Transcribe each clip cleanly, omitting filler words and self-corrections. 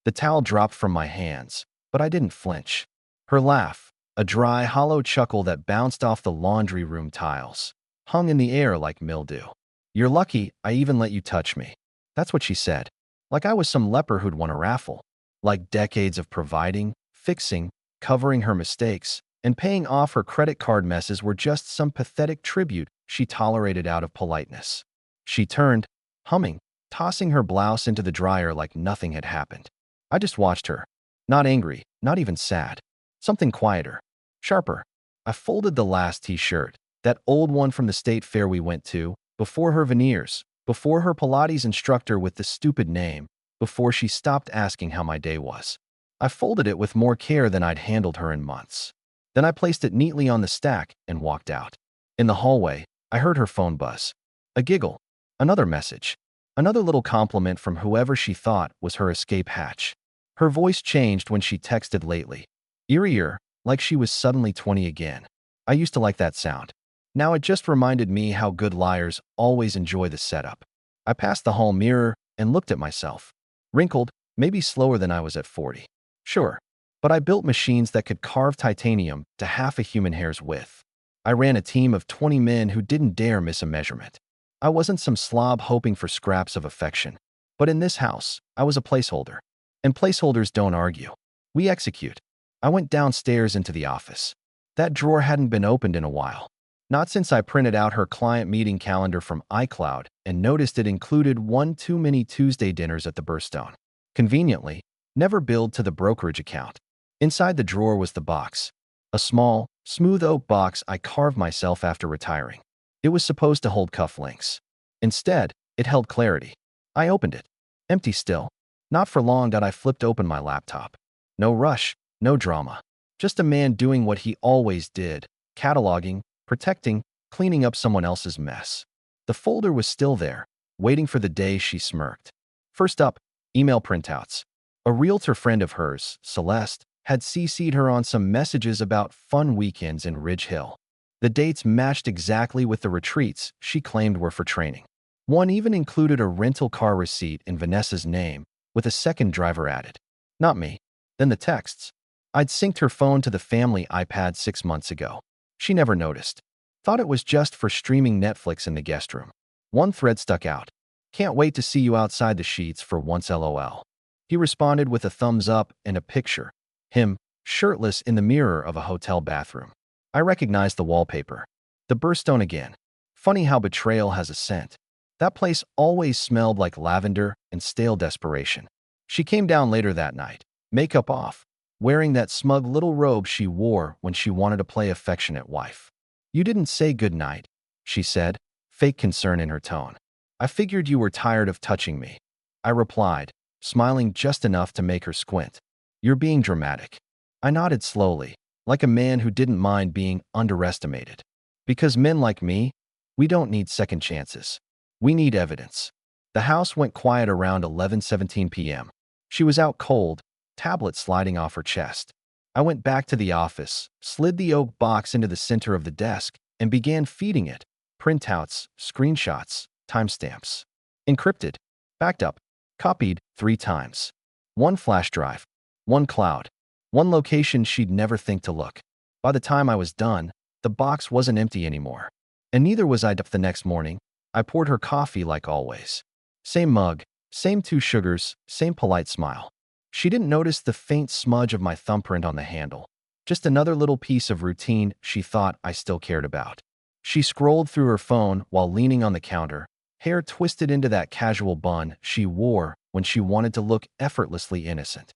The towel dropped from my hands, but I didn't flinch. Her laugh, a dry, hollow chuckle that bounced off the laundry room tiles, hung in the air like mildew. "You're lucky I even let you touch me." That's what she said. Like I was some leper who'd won a raffle. Like decades of providing, fixing, covering her mistakes, and paying off her credit card messes were just some pathetic tribute she tolerated out of politeness. She turned, humming, tossing her blouse into the dryer like nothing had happened. I just watched her. Not angry, not even sad. Something quieter, sharper. I folded the last t-shirt, that old one from the state fair we went to, before her veneers, before her Pilates instructor with the stupid name, before she stopped asking how my day was. I folded it with more care than I'd handled her in months. Then I placed it neatly on the stack and walked out. In the hallway, I heard her phone buzz. A giggle. Another message. Another little compliment from whoever she thought was her escape hatch. Her voice changed when she texted lately. Eerier, like she was suddenly 20 again. I used to like that sound. Now it just reminded me how good liars always enjoy the setup. I passed the hall mirror and looked at myself. Wrinkled, maybe slower than I was at 40. Sure, but I built machines that could carve titanium to half a human hair's width. I ran a team of 20 men who didn't dare miss a measurement. I wasn't some slob hoping for scraps of affection. But in this house, I was a placeholder. And placeholders don't argue. We execute. I went downstairs into the office. That drawer hadn't been opened in a while. Not since I printed out her client meeting calendar from iCloud and noticed it included one too many Tuesday dinners at the Burstone. Conveniently, never billed to the brokerage account. Inside the drawer was the box. A small, smooth oak box I carved myself after retiring. It was supposed to hold cufflinks. Instead, it held clarity. I opened it. Empty still. Not for long that I flipped open my laptop. No rush, no drama. Just a man doing what he always did, cataloging, protecting, cleaning up someone else's mess. The folder was still there, waiting for the day she smirked. First up, email printouts. A realtor friend of hers, Celeste, had CC'd her on some messages about fun weekends in Ridge Hill. The dates matched exactly with the retreats she claimed were for training. One even included a rental car receipt in Vanessa's name, with a second driver added. Not me. Then the texts. I'd synced her phone to the family iPad 6 months ago. She never noticed. Thought it was just for streaming Netflix in the guest room. One thread stuck out. Can't wait to see you outside the sheets for once LOL. He responded with a thumbs up and a picture. Him, shirtless in the mirror of a hotel bathroom. I recognized the wallpaper. The Burstone again. Funny how betrayal has a scent. That place always smelled like lavender and stale desperation. She came down later that night, makeup off, wearing that smug little robe she wore when she wanted to play affectionate wife. You didn't say goodnight, she said, fake concern in her tone. I figured you were tired of touching me. I replied, smiling just enough to make her squint. You're being dramatic. I nodded slowly, like a man who didn't mind being underestimated. Because men like me, we don't need second chances. We need evidence. The house went quiet around 11:17 p.m. She was out cold, tablet sliding off her chest. I went back to the office, slid the oak box into the center of the desk, and began feeding it. Printouts, screenshots, timestamps. Encrypted, backed up, copied 3 times. One flash drive, one cloud, one location she'd never think to look. By the time I was done, the box wasn't empty anymore. And neither was I. The next morning, I poured her coffee like always. Same mug, same 2 sugars, same polite smile. She didn't notice the faint smudge of my thumbprint on the handle. Just another little piece of routine she thought I still cared about. She scrolled through her phone while leaning on the counter, hair twisted into that casual bun she wore when she wanted to look effortlessly innocent.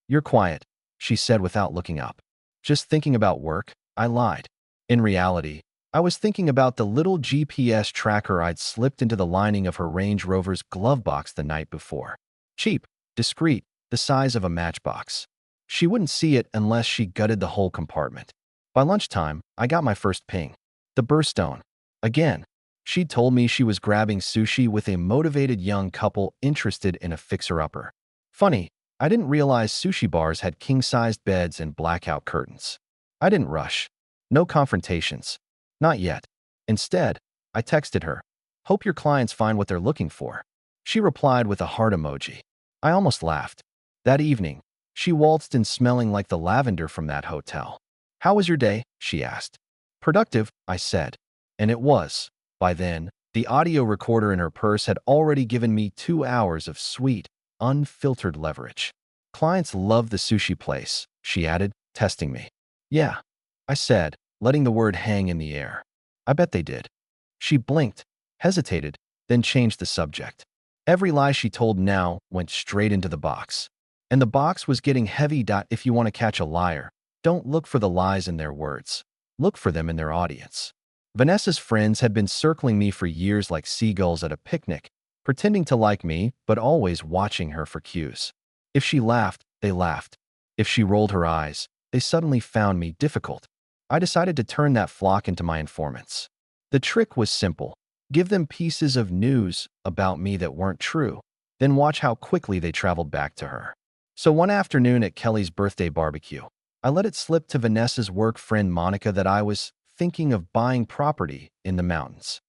You're quiet, she said without looking up. Just thinking about work, I lied. In reality, I was thinking about the little GPS tracker I'd slipped into the lining of her Range Rover's glove box the night before. Cheap, discreet, the size of a matchbox. She wouldn't see it unless she gutted the whole compartment. By lunchtime, I got my first ping. The Burstone. Again. She'd told me she was grabbing sushi with a motivated young couple interested in a fixer-upper. Funny, I didn't realize sushi bars had king-sized beds and blackout curtains. I didn't rush. No confrontations. Not yet. Instead, I texted her. Hope your clients find what they're looking for. She replied with a heart emoji. I almost laughed. That evening, she waltzed in smelling like the lavender from that hotel. "How was your day?" she asked. "Productive," I said. And it was. By then, the audio recorder in her purse had already given me 2 hours of sweet, unfiltered leverage. "Clients love the sushi place," she added, testing me. "Yeah," I said, letting the word hang in the air. "I bet they did." She blinked, hesitated, then changed the subject. Every lie she told now went straight into the box. And the box was getting heavy. If you want to catch a liar, don't look for the lies in their words. Look for them in their audience. Vanessa's friends had been circling me for years like seagulls at a picnic, pretending to like me, but always watching her for cues. If she laughed, they laughed. If she rolled her eyes, they suddenly found me difficult. I decided to turn that flock into my informants. The trick was simple. Give them pieces of news about me that weren't true, then watch how quickly they traveled back to her. So one afternoon at Kelly's birthday barbecue, I let it slip to Vanessa's work friend Monica that I was thinking of buying property in the mountains.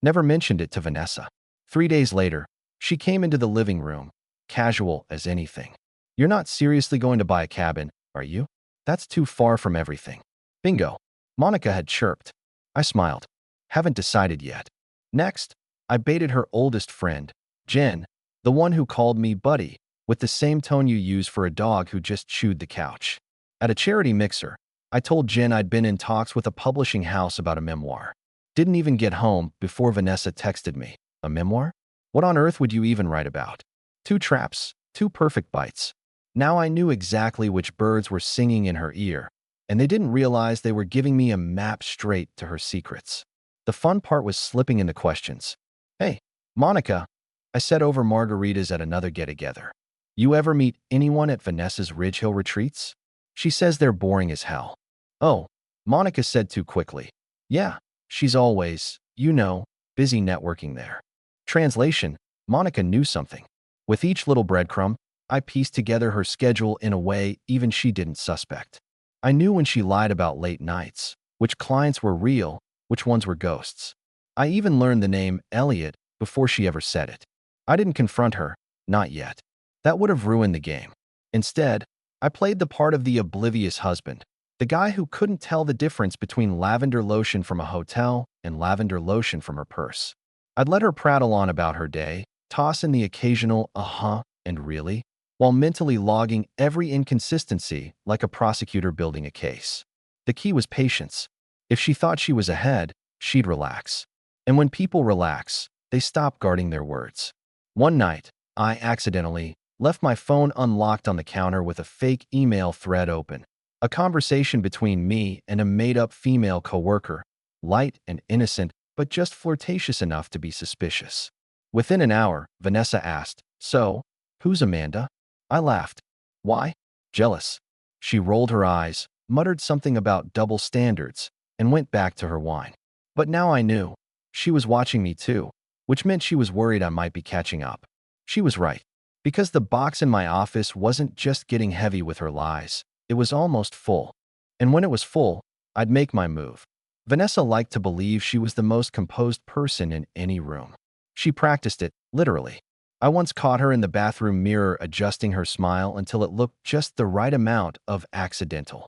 Never mentioned it to Vanessa. 3 days later, she came into the living room, casual as anything. "You're not seriously going to buy a cabin, are you? That's too far from everything." Bingo, Monica had chirped. I smiled. "Haven't decided yet." Next, I baited her oldest friend, Jen, the one who called me buddy, with the same tone you use for a dog who just chewed the couch. At a charity mixer, I told Jen I'd been in talks with a publishing house about a memoir. Didn't even get home before Vanessa texted me. "A memoir? What on earth would you even write about?" Two traps, two perfect bites. Now I knew exactly which birds were singing in her ear, and they didn't realize they were giving me a map straight to her secrets. The fun part was slipping into questions. "Hey, Monica," I said over margaritas at another get-together. "You ever meet anyone at Vanessa's Ridge Hill retreats? She says they're boring as hell." "Oh," Monica said too quickly. "Yeah, she's always, busy networking there." Translation: Monica knew something. With each little breadcrumb, I pieced together her schedule in a way even she didn't suspect. I knew when she lied about late nights, which clients were real, which ones were ghosts. I even learned the name Elliot before she ever said it. I didn't confront her, not yet. That would have ruined the game. Instead, I played the part of the oblivious husband, the guy who couldn't tell the difference between lavender lotion from a hotel and lavender lotion from her purse. I'd let her prattle on about her day, toss in the occasional uh-huh and really, while mentally logging every inconsistency like a prosecutor building a case. The key was patience. If she thought she was ahead, she'd relax. And when people relax, they stop guarding their words. One night, I accidentally left my phone unlocked on the counter with a fake email thread open. A conversation between me and a made-up female coworker, light and innocent, but just flirtatious enough to be suspicious. Within an hour, Vanessa asked, "So, who's Amanda?" I laughed. "Why?" "Jealous." She rolled her eyes, muttered something about double standards, and went back to her wine. But now I knew. She was watching me too, which meant she was worried I might be catching up. She was right. Because the box in my office wasn't just getting heavy with her lies, it was almost full. And when it was full, I'd make my move. Vanessa liked to believe she was the most composed person in any room. She practiced it, literally. I once caught her in the bathroom mirror adjusting her smile until it looked just the right amount of accidental.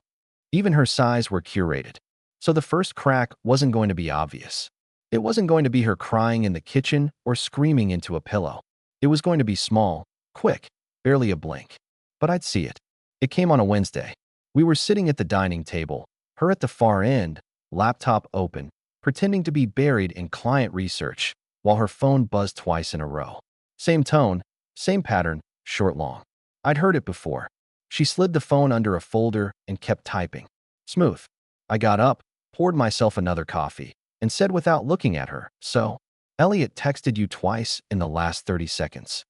Even her sighs were curated. So the first crack wasn't going to be obvious. It wasn't going to be her crying in the kitchen or screaming into a pillow. It was going to be small, quick, barely a blink. But I'd see it. It came on a Wednesday. We were sitting at the dining table, her at the far end, laptop open, pretending to be buried in client research, while her phone buzzed twice in a row. Same tone, same pattern, short long. I'd heard it before. She slid the phone under a folder and kept typing. Smooth. I got up, poured myself another coffee, and said without looking at her, "So, Elliot texted you twice in the last 30 seconds.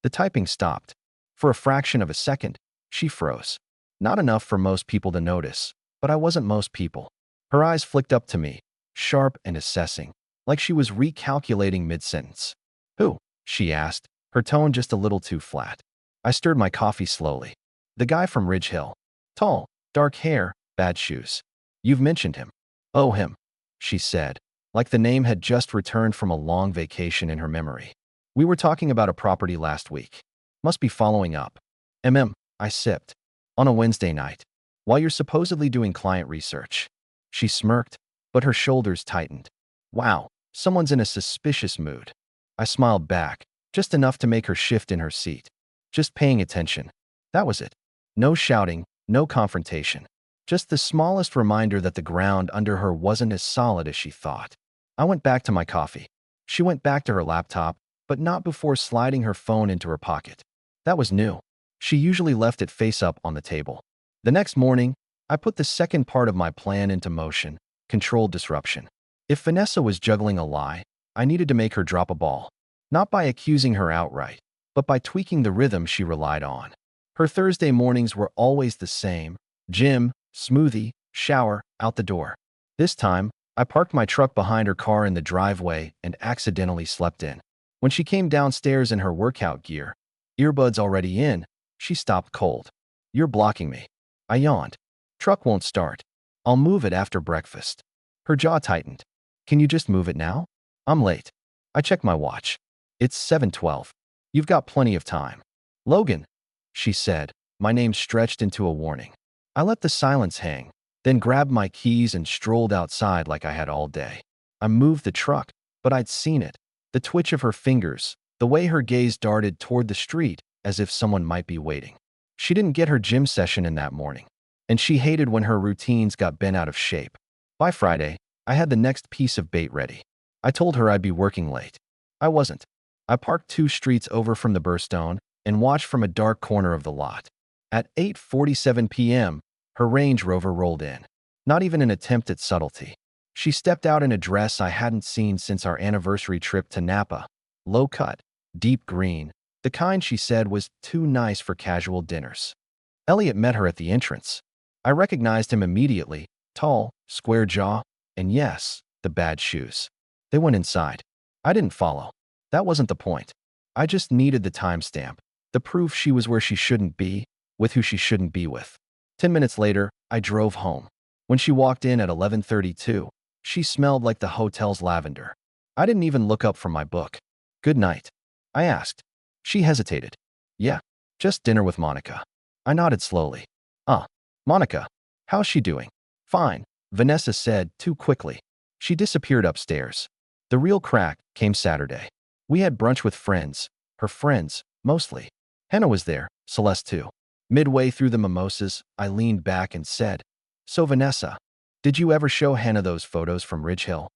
The typing stopped. For a fraction of a second, she froze. Not enough for most people to notice, but I wasn't most people. Her eyes flicked up to me, sharp and assessing, like she was recalculating mid-sentence. "Who?" she asked, her tone just a little too flat. I stirred my coffee slowly. "The guy from Ridge Hill. Tall, dark hair, bad shoes. You've mentioned him." "Oh, him," she said, like the name had just returned from a long vacation in her memory. "We were talking about a property last week. Must be following up." I sipped. On a Wednesday night, while you're supposedly doing client research. She smirked, but her shoulders tightened. Wow, someone's in a suspicious mood. I smiled back, just enough to make her shift in her seat. Just paying attention. That was it. No shouting, no confrontation. Just the smallest reminder that the ground under her wasn't as solid as she thought. I went back to my coffee. She went back to her laptop, but not before sliding her phone into her pocket. That was new. She usually left it face up on the table. The next morning, I put the second part of my plan into motion, controlled disruption. If Vanessa was juggling a lie, I needed to make her drop a ball. Not by accusing her outright, but by tweaking the rhythm she relied on. Her Thursday mornings were always the same: gym, smoothie, shower, out the door. This time, I parked my truck behind her car in the driveway and accidentally slept in. When she came downstairs in her workout gear, earbuds already in, she stopped cold. "You're blocking me." I yawned. "Truck won't start. I'll move it after breakfast." Her jaw tightened. "Can you just move it now?" "I'm late." I checked my watch. "It's 7:12. You've got plenty of time." "Logan," she said, my name stretched into a warning. I let the silence hang, then grabbed my keys and strolled outside like I had all day. I moved the truck, but I'd seen it. The twitch of her fingers, the way her gaze darted toward the street as if someone might be waiting. She didn't get her gym session in that morning, and she hated when her routines got bent out of shape. By Friday, I had the next piece of bait ready. I told her I'd be working late. I wasn't. I parked 2 streets over from the Burstone and watched from a dark corner of the lot. At 8:47 p.m., her Range Rover rolled in. Not even an attempt at subtlety. She stepped out in a dress I hadn't seen since our anniversary trip to Napa. Low cut, deep green, the kind she said was too nice for casual dinners. Elliot met her at the entrance. I recognized him immediately: tall, square jaw, and yes, the bad shoes. They went inside. I didn't follow. That wasn't the point. I just needed the timestamp, the proof she was where she shouldn't be, with who she shouldn't be with. 10 minutes later, I drove home. When she walked in at 11:32, she smelled like the hotel's lavender. I didn't even look up from my book. "Good night," I asked. She hesitated. "Yeah, just dinner with Monica." I nodded slowly. Monica, how's she doing?" "Fine," Vanessa said too quickly. She disappeared upstairs. The real crack came Saturday. We had brunch with friends, her friends, mostly. Hannah was there, Celeste too. Midway through the mimosas, I leaned back and said, "So Vanessa, did you ever show Hannah those photos from Ridge Hill?"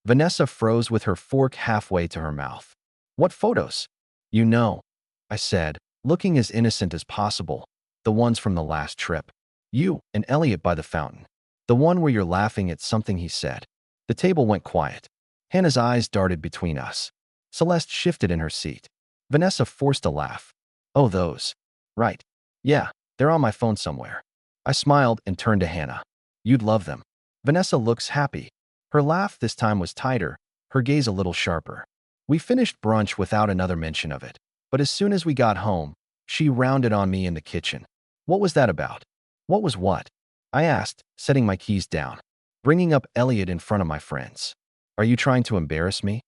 Vanessa froze with her fork halfway to her mouth. "What photos?" "You know," I said, looking as innocent as possible. "The ones from the last trip. You and Elliot by the fountain. The one where you're laughing at something he said." The table went quiet. Hannah's eyes darted between us. Celeste shifted in her seat. Vanessa forced a laugh. "Oh, those. Right. Yeah, they're on my phone somewhere." I smiled and turned to Hannah. "You'd love them." Vanessa looks happy. Her laugh this time was tighter, her gaze a little sharper. We finished brunch without another mention of it. But as soon as we got home, she rounded on me in the kitchen. "What was that about?" "What was what?" I asked, setting my keys down. "Bringing up Elliot in front of my friends. Are you trying to embarrass me?"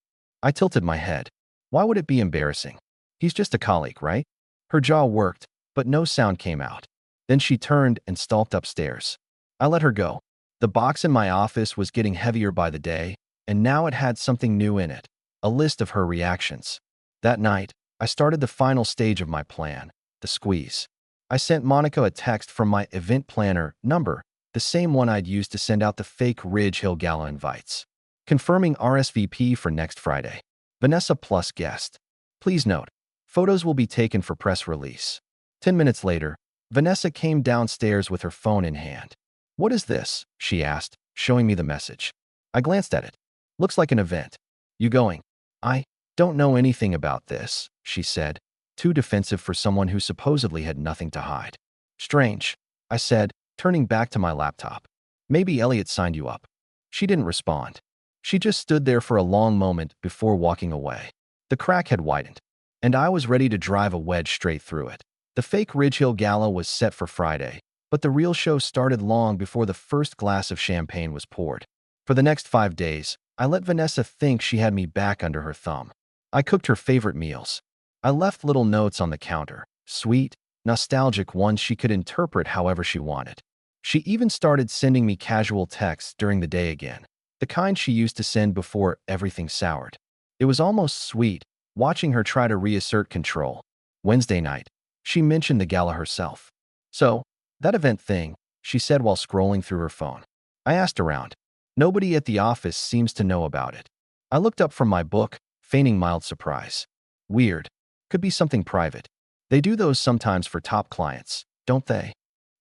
I tilted my head. "Why would it be embarrassing? He's just a colleague, right?" Her jaw worked, but no sound came out. Then she turned and stalked upstairs. I let her go. The box in my office was getting heavier by the day, and now it had something new in it: a list of her reactions. That night, I started the final stage of my plan, the squeeze. I sent Monica a text from my event planner number, the same one I'd used to send out the fake Ridge Hill Gala invites. Confirming RSVP for next Friday. Vanessa plus guest. Please note, photos will be taken for press release. 10 minutes later, Vanessa came downstairs with her phone in hand. "What is this?" she asked, showing me the message. I glanced at it. "Looks like an event. You going?" "I don't know anything about this," she said, too defensive for someone who supposedly had nothing to hide. "Strange," I said, turning back to my laptop. "Maybe Elliot signed you up." She didn't respond. She just stood there for a long moment before walking away. The crack had widened, and I was ready to drive a wedge straight through it. The fake Ridge Hill Gala was set for Friday, but the real show started long before the first glass of champagne was poured. For the next 5 days, I let Vanessa think she had me back under her thumb. I cooked her favorite meals. I left little notes on the counter: sweet, nostalgic ones she could interpret however she wanted. She even started sending me casual texts during the day again, the kind she used to send before everything soured. It was almost sweet, watching her try to reassert control. Wednesday night, she mentioned the gala herself. So, that event thing, she said while scrolling through her phone. I asked around. Nobody at the office seems to know about it. I looked up from my book, feigning mild surprise. Weird. Could be something private. They do those sometimes for top clients, don't they?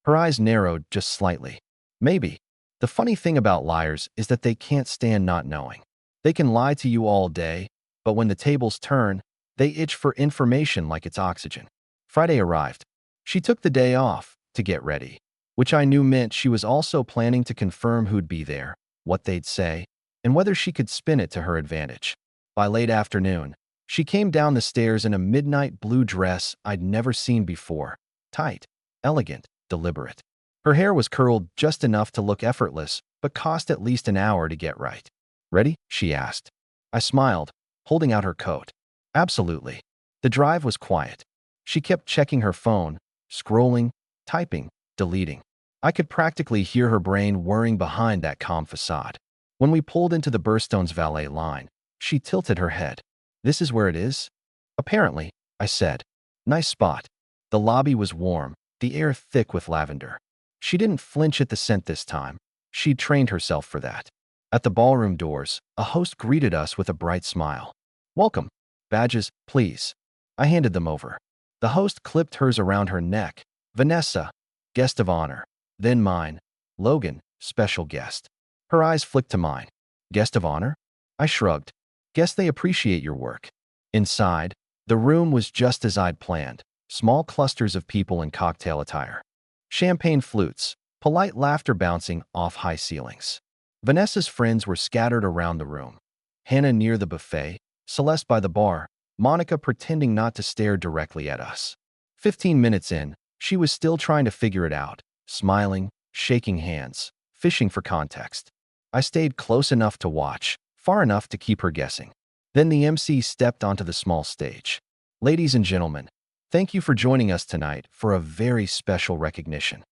Her eyes narrowed just slightly. Maybe. The funny thing about liars is that they can't stand not knowing. They can lie to you all day, but when the tables turn, they itch for information like it's oxygen. Friday arrived. She took the day off to get ready, which I knew meant she was also planning to confirm who'd be there, what they'd say, and whether she could spin it to her advantage. By late afternoon, she came down the stairs in a midnight blue dress I'd never seen before. Tight, elegant, deliberate. Her hair was curled just enough to look effortless, but cost at least an hour to get right. Ready? She asked. I smiled, holding out her coat. Absolutely. The drive was quiet. She kept checking her phone, scrolling, typing, deleting. I could practically hear her brain whirring behind that calm facade. When we pulled into the Burstone's valet line, she tilted her head. This is where it is? Apparently, I said. Nice spot. The lobby was warm, the air thick with lavender. She didn't flinch at the scent this time. She'd trained herself for that. At the ballroom doors, a host greeted us with a bright smile. Welcome. Badges, please. I handed them over. The host clipped hers around her neck. Vanessa, guest of honor. Then mine. Logan, special guest. Her eyes flicked to mine. Guest of honor? I shrugged. Guess they appreciate your work. Inside, the room was just as I'd planned. Small clusters of people in cocktail attire. Champagne flutes, polite laughter bouncing off high ceilings. Vanessa's friends were scattered around the room. Hannah near the buffet, Celeste by the bar, Monica pretending not to stare directly at us. 15 minutes in, she was still trying to figure it out, smiling, shaking hands, fishing for context. I stayed close enough to watch, far enough to keep her guessing. Then the MC stepped onto the small stage. Ladies and gentlemen, thank you for joining us tonight for a very special recognition.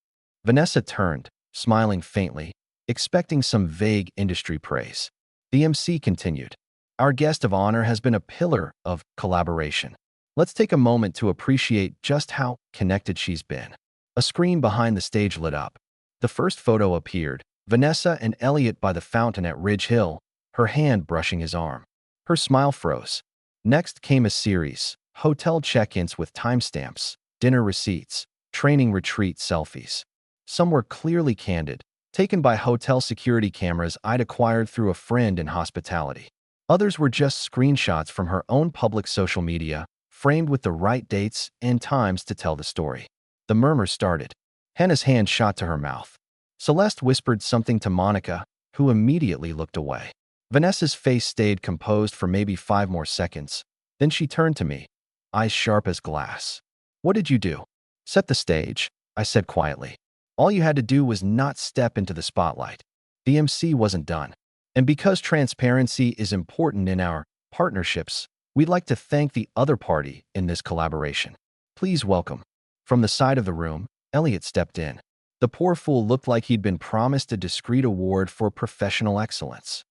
Vanessa turned, smiling faintly, expecting some vague industry praise. The MC continued. Our guest of honor has been a pillar of collaboration. Let's take a moment to appreciate just how connected she's been. A screen behind the stage lit up. The first photo appeared, Vanessa and Elliot by the fountain at Ridge Hill, her hand brushing his arm. Her smile froze. Next came a series, hotel check-ins with timestamps, dinner receipts, training retreat selfies. Some were clearly candid, taken by hotel security cameras I'd acquired through a friend in hospitality. Others were just screenshots from her own public social media, framed with the right dates and times to tell the story. The murmur started. Hannah's hand shot to her mouth. Celeste whispered something to Monica, who immediately looked away. Vanessa's face stayed composed for maybe 5 more seconds. Then she turned to me, eyes sharp as glass. What did you do? Set the stage, I said quietly. All you had to do was not step into the spotlight. The MC wasn't done. And because transparency is important in our partnerships, we'd like to thank the other party in this collaboration. Please welcome. From the side of the room, Elliot stepped in. The poor fool looked like he'd been promised a discreet award for professional excellence.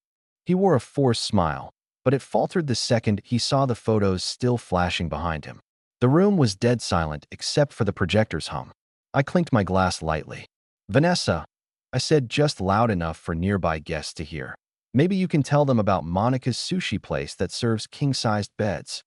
He wore a forced smile, but it faltered the second he saw the photos still flashing behind him. The room was dead silent except for the projector's hum. I clinked my glass lightly. Vanessa, I said just loud enough for nearby guests to hear. Maybe you can tell them about Monica's sushi place that serves king-sized beds.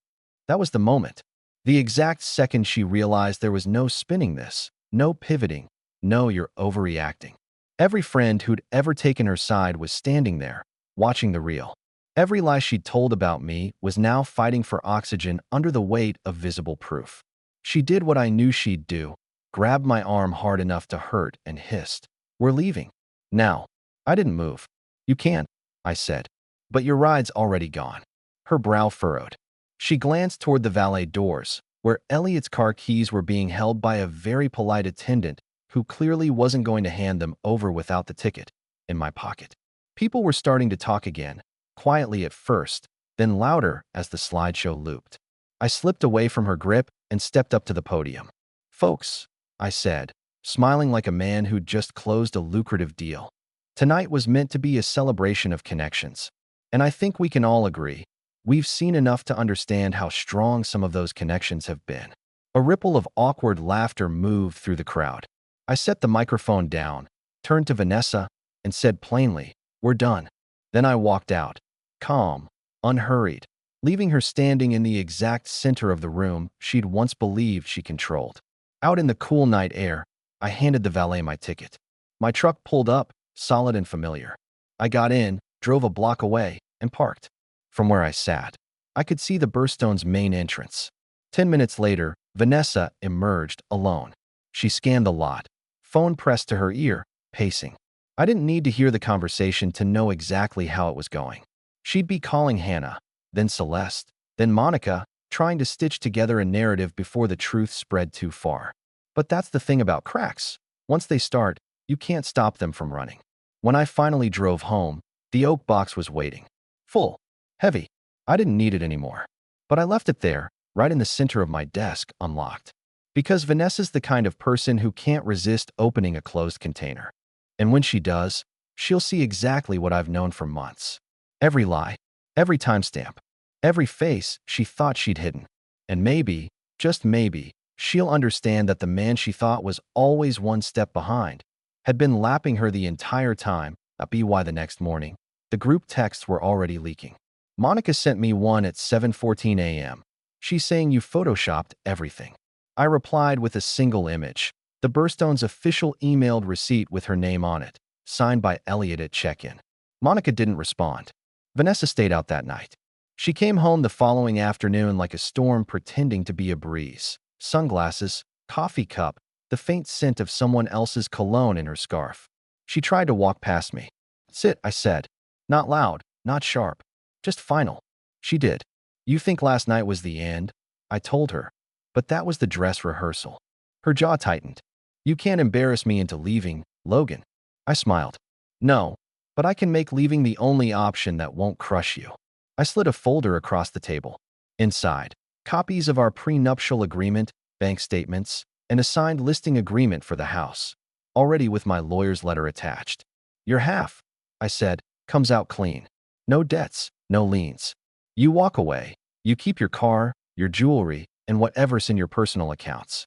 That was the moment. The exact second she realized there was no spinning this, no pivoting, no you're overreacting. Every friend who'd ever taken her side was standing there, watching the reel. Every lie she'd told about me was now fighting for oxygen under the weight of visible proof. She did what I knew she'd do, grabbed my arm hard enough to hurt and hissed. We're leaving. Now. I didn't move. You can't, I said. But your ride's already gone. Her brow furrowed. She glanced toward the valet doors, where Elliot's car keys were being held by a very polite attendant who clearly wasn't going to hand them over without the ticket. In my pocket. People were starting to talk again, quietly at first, then louder as the slideshow looped. I slipped away from her grip and stepped up to the podium. Folks, I said, smiling like a man who'd just closed a lucrative deal. Tonight was meant to be a celebration of connections. And I think we can all agree, we've seen enough to understand how strong some of those connections have been. A ripple of awkward laughter moved through the crowd. I set the microphone down, turned to Vanessa, and said plainly, "We're done." Then I walked out, calm, unhurried, leaving her standing in the exact center of the room she'd once believed she controlled. Out in the cool night air, I handed the valet my ticket. My truck pulled up, solid and familiar. I got in, drove a block away, and parked. From where I sat, I could see the Burstone's main entrance. 10 minutes later, Vanessa emerged alone. She scanned the lot, phone pressed to her ear, pacing. I didn't need to hear the conversation to know exactly how it was going. She'd be calling Hannah, then Celeste, then Monica, trying to stitch together a narrative before the truth spread too far. But that's the thing about cracks. Once they start, you can't stop them from running. When I finally drove home, the oak box was waiting. Full. Heavy. I didn't need it anymore. But I left it there, right in the center of my desk, unlocked. Because Vanessa's the kind of person who can't resist opening a closed container. And when she does, she'll see exactly what I've known for months. Every lie, every timestamp, every face she thought she'd hidden. And maybe, just maybe, she'll understand that the man she thought was always one step behind had been lapping her the entire time. That'd be why the next morning, the group texts were already leaking. Monica sent me one at 7:14 a.m. She's saying you photoshopped everything. I replied with a single image, the Burstone's official emailed receipt with her name on it, signed by Elliot at check-in. Monica didn't respond. Vanessa stayed out that night. She came home the following afternoon like a storm pretending to be a breeze. Sunglasses, coffee cup, the faint scent of someone else's cologne in her scarf. She tried to walk past me. "Sit," I said. Not loud, not sharp, just final. She did. "You think last night was the end?" I told her. But that was the dress rehearsal. Her jaw tightened. "You can't embarrass me into leaving, Logan." I smiled. "No, but I can make leaving the only option that won't crush you." I slid a folder across the table. Inside, copies of our prenuptial agreement, bank statements, and a signed listing agreement for the house, already with my lawyer's letter attached. "Your half," I said, "comes out clean. No debts, no liens. You walk away. You keep your car, your jewelry, and whatever's in your personal accounts."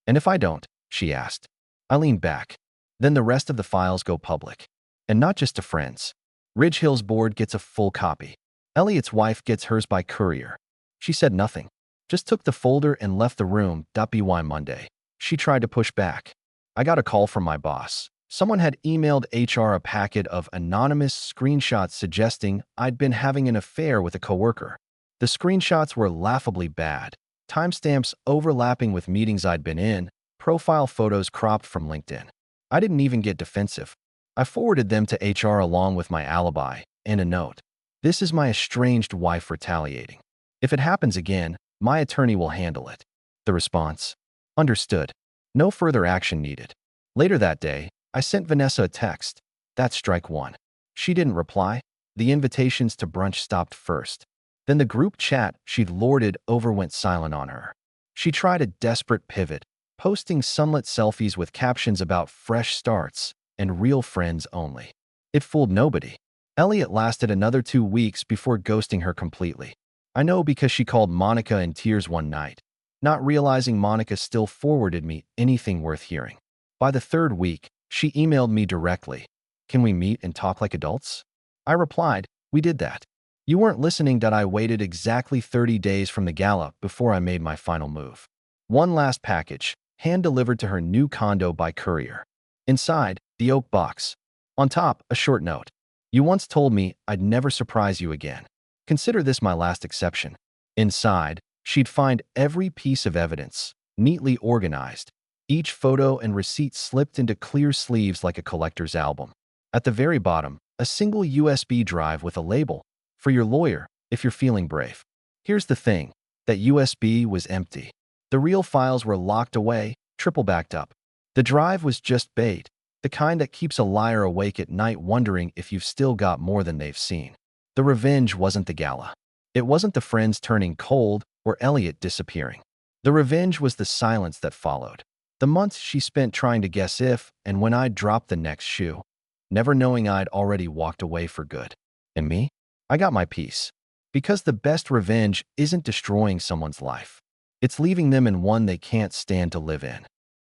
"And if I don't?" she asked. I leaned back. "Then the rest of the files go public. And not just to friends. Ridge Hill's board gets a full copy. Elliot's wife gets hers by courier." She said nothing, just took the folder and left the room. By Monday, she tried to push back. I got a call from my boss. Someone had emailed HR a packet of anonymous screenshots suggesting I'd been having an affair with a coworker. The screenshots were laughably bad. Timestamps overlapping with meetings I'd been in, profile photos cropped from LinkedIn. I didn't even get defensive. I forwarded them to HR along with my alibi and a note. "This is my estranged wife retaliating. If it happens again, my attorney will handle it." The response? "Understood. No further action needed." Later that day, I sent Vanessa a text. That's strike one. She didn't reply. The invitations to brunch stopped first. Then the group chat she'd lorded over went silent on her. She tried a desperate pivot, posting sunlit selfies with captions about fresh starts and real friends only. It fooled nobody. Elliot lasted another 2 weeks before ghosting her completely. I know because she called Monica in tears one night, not realizing Monica still forwarded me anything worth hearing. By the 3rd week, she emailed me directly. "Can we meet and talk like adults?" I replied, "We did that. You weren't listening." I waited exactly 30 days from the gala before I made my final move. One last package, hand-delivered to her new condo by courier. Inside, the oak box. On top, a short note. "You once told me I'd never surprise you again. Consider this my last exception." Inside, she'd find every piece of evidence, neatly organized, each photo and receipt slipped into clear sleeves like a collector's album. At the very bottom, a single USB drive with a label, "For your lawyer, if you're feeling brave." Here's the thing, that USB was empty. The real files were locked away, triple backed up. The drive was just bait, the kind that keeps a liar awake at night wondering if you've still got more than they've seen. The revenge wasn't the gala. It wasn't the friends turning cold or Elliot disappearing. The revenge was the silence that followed. The months she spent trying to guess if and when I'd drop the next shoe, never knowing I'd already walked away for good. And me? I got my peace. Because the best revenge isn't destroying someone's life. It's leaving them in one they can't stand to live in.